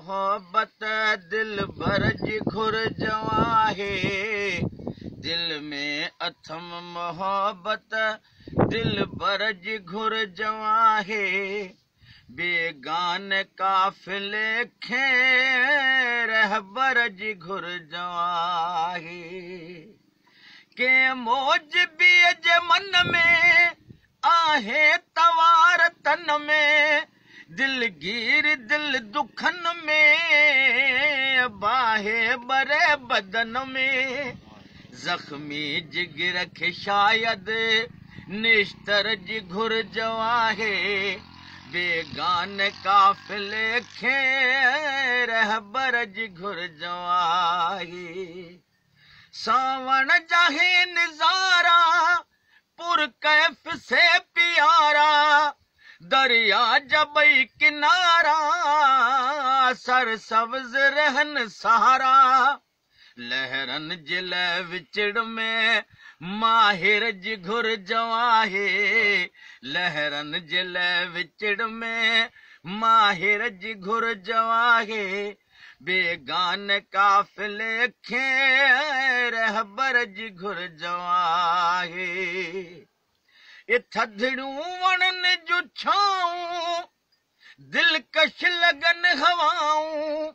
मोहब्बत दिल भर जी घुर जवां है। दिल में अथम मोहब्बत दिल भर जी घुर जवां है। बेगान काफिले खे रहबर जी घुर जवां है। के मौज बीअ जे मन में आहे तवार तन में। दिलगीर दिल दुखन में बाहे बरे बदन में। जख्मी जिगर खे शायद निश्तर जी घुर जवां है। बेगान काफिले खे रहबर जी घुर जवां है। सावण जाहे नज़ारा पुरकैफ से प्यारा। दरिया जबई किनारा सर सब्ज रहन सहारा। लहरन जिल विचड़ में माहिर जी घुर जवां है। लहरन जिल विचड़ में माहिर जी घुर जवां है। बेगान काफिले खे रहबर जी घुर जवां है। ये थधड़ू वणन जो छाऊं दिलकश लगन हवाऊं।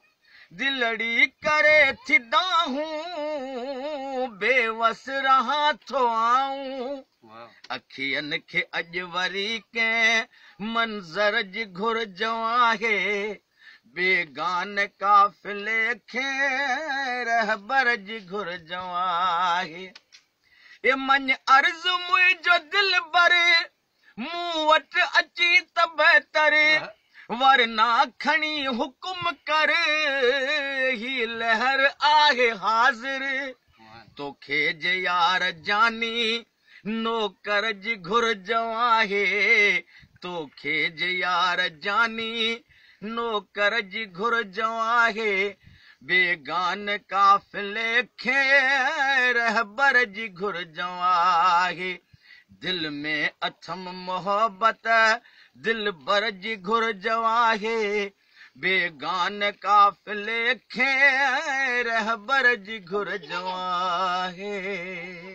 दिलड़ी करे थी दाहूं बेवस रहा थो आऊं। अखियन खे अज वरी के मंजर जी घुर जवां है। बेगान काफिले खे रहबर जी घुर जवां है। ए मन अर्ज मुंहिंजो दिल भर मूं वटि अची त बहितर। वरना खणी हुकुम कर ही लहर आहे हाज़िर। तोखे जे यार जानी नौकर जी घुर जवां है। तोखे जे यार जानी नौकर जी घुर जवां है। बेगान काफिले खे रहबर जी घुर जवां है। दिल में अथम मोहब्बत दिल भर जी घुर जवां है। बेगान काफिले खे रहबर जी घुर जवां है।